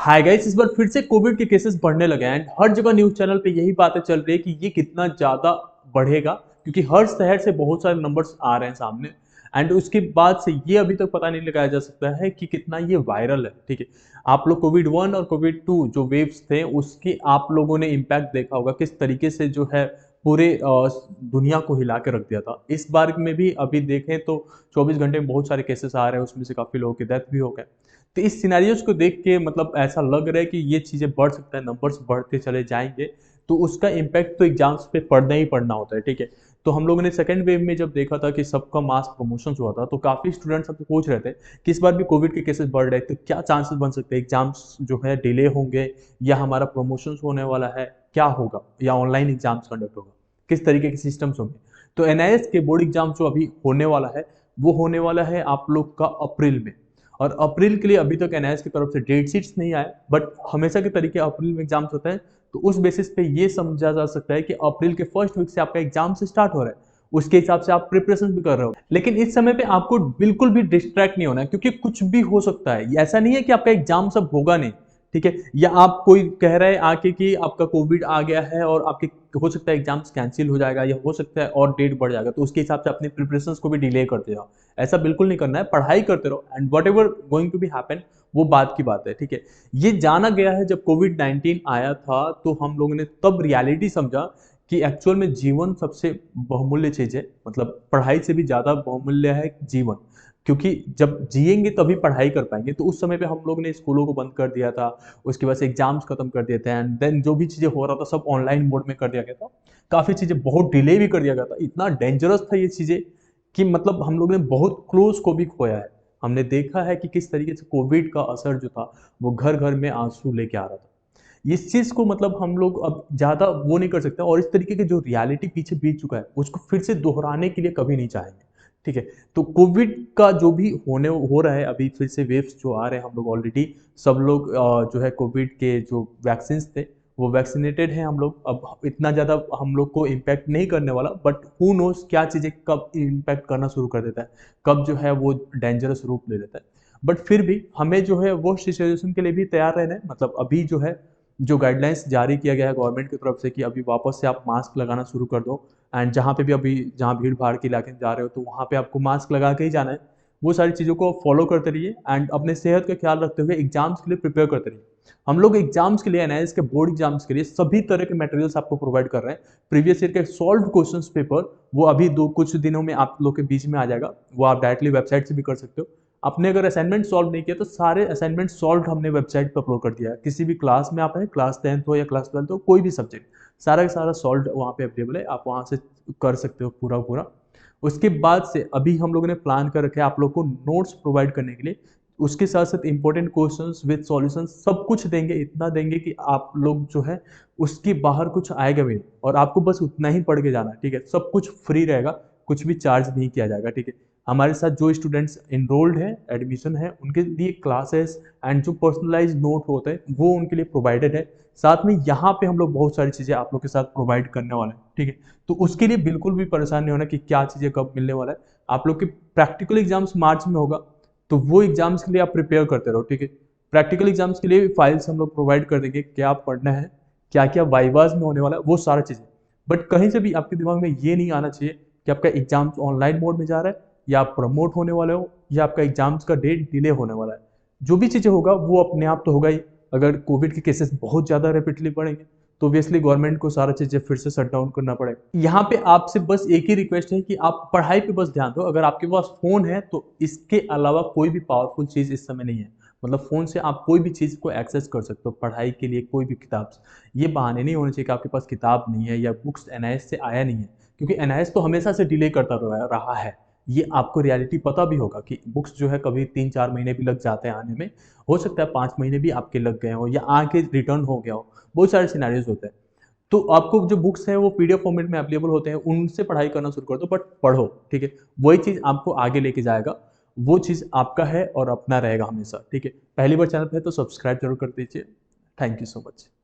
Hi guys, इस बार फिर से कोविड के केसेस बढ़ने लगे हैं एंड हर जगह न्यूज चैनल पे यही बातें चल रही है कि ये कितना ज़्यादा बढ़ेगा, क्योंकि हर शहर से बहुत सारे नंबर्स आ रहे हैं सामने। एंड उसके बाद से ये अभी तक पता नहीं लगाया जा सकता है कि कितना ये वायरल है। ठीक है, आप लोग कोविड 1 और कोविड 2 जो वेव्स थे उसकी आप लोगों ने इम्पैक्ट देखा होगा, किस तरीके से जो है पूरे दुनिया को हिला के रख दिया था। इस बार में भी अभी देखें तो 24 घंटे में बहुत सारे केसेस आ रहे हैं, उसमें से काफ़ी लोगों की डेथ भी हो गए। तो इस सिनेरियोज को देख के मतलब ऐसा लग रहा है कि ये चीज़ें बढ़ सकता है, नंबर्स बढ़ते चले जाएंगे, तो उसका इम्पैक्ट तो एग्जाम्स पे पड़ना ही पड़ना होता है। ठीक है, तो हम लोगों ने सेकंड वेव में जब देखा था कि सबका मास प्रमोशन हुआ था, तो काफ़ी स्टूडेंट्स अब पूछ रहे थे कि इस बार भी कोविड के केसेस बढ़ रहे हैं, तो क्या चांसेस बन सकते हैं, एग्जाम्स जो है डिले होंगे या हमारा प्रमोशन होने वाला है, क्या होगा, या ऑनलाइन एग्जाम्स कंडक्ट होगा, किस तरीके के सिस्टम्स होंगे। तो एनआईएस के बोर्ड एग्जाम जो अभी होने वाला है, वो होने वाला है आप लोग का अप्रैल में। और अप्रैल के लिए अभी तक एनआईएस की तरफ से डेट शीट्स नहीं आए, बट हमेशा के तरीके अप्रैल में एग्जाम्स होते हैं, तो उस बेसिस पे ये समझा जा सकता है कि अप्रैल के फर्स्ट वीक से आपका एग्जाम से स्टार्ट हो रहा है, उसके हिसाब से आप प्रिपरेशन भी कर रहे हो। लेकिन इस समय पे आपको बिल्कुल भी डिस्ट्रैक्ट नहीं होना है, क्योंकि कुछ भी हो सकता है। ऐसा नहीं है कि आपका एग्जाम सब होगा नहीं। ठीक है, या आप कोई कह रहे हैं आके कि आपका कोविड आ गया है और आपके हो सकता है एग्जाम्स कैंसिल हो जाएगा, या हो सकता है और डेट बढ़ जाएगा, तो उसके हिसाब से अपनी प्रिपरेशंस को भी डिले करते जाओ। ऐसा बिल्कुल नहीं करना है, पढ़ाई करते रहो and whatever going to be happen, वो बात की बात है। ठीक है, ये जाना गया है जब कोविड 19 आया था, तो हम लोगों ने तब रियलिटी समझा कि एक्चुअल में जीवन सबसे बहुमूल्य चीज है। मतलब पढ़ाई से भी ज्यादा बहुमूल्य है जीवन, क्योंकि जब जिएंगे तभी पढ़ाई कर पाएंगे। तो उस समय पे हम लोग ने स्कूलों को बंद कर दिया था, उसके बाद से एग्जाम्स खत्म कर दिए थे, एंड देन जो भी चीजें हो रहा था सब ऑनलाइन मोड में कर दिया गया था। काफी चीजें बहुत डिले भी कर दिया गया था, इतना डेंजरस था ये चीजें कि मतलब हम लोग ने बहुत क्लोज को भी खोया है। हमने देखा है कि किस तरीके से कोविड का असर जो था वो घर घर में आंसू लेके आ रहा था। इस चीज को मतलब हम लोग अब ज्यादा वो नहीं कर सकते, और इस तरीके के जो रियलिटी पीछे बीत चुका है उसको फिर से दोहराने के लिए कभी नहीं चाहेंगे। ठीक है, तो कोविड का जो भी होने हो रहा है, अभी फिर से वेव्स जो आ रहे हैं, हम लोग ऑलरेडी सब लोग जो है कोविड के जो वैक्सीन थे वो वैक्सीनेटेड हैं हम लोग। अब इतना ज़्यादा हम लोग को इम्पैक्ट नहीं करने वाला, बट हु नोस क्या चीज़ें कब इम्पैक्ट करना शुरू कर देता है, कब जो है वो डेंजरस रूप ले लेता है। बट फिर भी हमें जो है वो सिचुएशन के लिए भी तैयार रहना है। मतलब अभी जो है जो गाइडलाइंस जारी किया गया है गवर्नमेंट की तरफ से कि अभी वापस से आप मास्क लगाना शुरू कर दो, एंड जहाँ पे भी अभी जहाँ भीड़ भाड़ के इलाके में जा रहे हो तो वहाँ पे आपको मास्क लगा के ही जाना है। वो सारी चीज़ों को फॉलो करते रहिए एंड अपने सेहत का ख्याल रखते हुए एग्जाम्स के लिए प्रिपेयर करते रहिए। हम लोग एग्जाम्स के लिए, एनआईएस के बोर्ड एग्जाम्स के लिए सभी तरह के मटेरियल्स आपको प्रोवाइड कर रहे हैं। प्रीवियस ईयर के सॉल्व क्वेश्चन पेपर वो अभी दो कुछ दिनों में आप लोग के बीच में आ जाएगा, वो आप डायरेक्टली वेबसाइट से भी कर सकते हो। आपने अगर असाइनमेंट सॉल्व नहीं किया तो सारे असाइनमेंट सॉल्व हमने वेबसाइट पर अपलोड कर दिया है। किसी भी क्लास में आप हैं, क्लास 10th हो या क्लास 12th हो, कोई भी सब्जेक्ट, सारा का सारा सॉल्व वहाँ पे अवेलेबल है, आप वहाँ से कर सकते हो पूरा पूरा। उसके बाद से अभी हम लोगों ने प्लान कर रखा है आप लोग को नोट्स प्रोवाइड करने के लिए। उसके साथ साथ इंपॉर्टेंट क्वेश्चंस विद सॉल्यूशन सब कुछ देंगे, इतना देंगे कि आप लोग जो है उसके बाहर कुछ आएगा भी नहीं, और आपको बस उतना ही पढ़ के जाना है। ठीक है, सब कुछ फ्री रहेगा, कुछ भी चार्ज नहीं किया जाएगा। ठीक है, हमारे साथ जो स्टूडेंट्स इनरोल्ड है, एडमिशन है, उनके लिए क्लासेस एंड जो पर्सनलाइज नोट होते हैं वो उनके लिए प्रोवाइडेड है। साथ में यहाँ पे हम लोग बहुत सारी चीज़ें आप लोग के साथ प्रोवाइड करने वाले हैं। ठीक है, तो उसके लिए बिल्कुल भी परेशान नहीं होना कि क्या चीज़ें कब मिलने वाला है। आप लोग के प्रैक्टिकल एग्जाम्स मार्च में होगा, तो वो एग्जाम्स के लिए आप प्रिपेयर करते रहो। ठीक है, प्रैक्टिकल एग्जाम्स के लिए फाइल्स हम लोग प्रोवाइड कर देंगे, क्या पढ़ना है, क्या क्या वाइवाज में होने वाला है, वो सारा चीज़ें। बट कहीं से भी आपके दिमाग में ये नहीं आना चाहिए कि आपका एग्जाम ऑनलाइन मोड में जा रहा है, या आप प्रमोट होने वाले हो, या आपका एग्जाम्स का डेट डिले होने वाला है। जो भी चीज़ें होगा वो अपने आप तो होगा ही। अगर कोविड के केसेस बहुत ज़्यादा रैपिडली बढ़ेंगे तो ऑब्वियसली गवर्नमेंट को सारा चीज़ें फिर से शट डाउन करना पड़ेगा। यहाँ पे आपसे बस एक ही रिक्वेस्ट है कि आप पढ़ाई पे बस ध्यान दो। अगर आपके पास फ़ोन है तो इसके अलावा कोई भी पावरफुल चीज़ इस समय नहीं है। मतलब फ़ोन से आप कोई भी चीज़ को एक्सेस कर सकते हो पढ़ाई के लिए, कोई भी किताब। ये बहाने नहीं होने चाहिए कि आपके पास किताब नहीं है या बुक्स एनआईएस से आया नहीं है, क्योंकि एनआईएस तो हमेशा से डिले करता रहा है। ये आपको रियलिटी पता भी होगा कि बुक्स जो है कभी 3-4 महीने भी लग जाते हैं आने में, हो सकता है 5 महीने भी आपके लग गए हो या आके रिटर्न हो गया हो, बहुत सारे सिनेरियोज होते हैं। तो आपको जो बुक्स हैं वो पीडीएफ फॉर्मेट में अवेलेबल होते हैं, उनसे पढ़ाई करना शुरू कर दो, बट पढ़ो। ठीक है, वही चीज़ आपको आगे लेके जाएगा, वो चीज़ आपका है और अपना रहेगा हमेशा। ठीक है, पहली बार चैनल पे है तो सब्सक्राइब जरूर कर दीजिए। Thank you so much.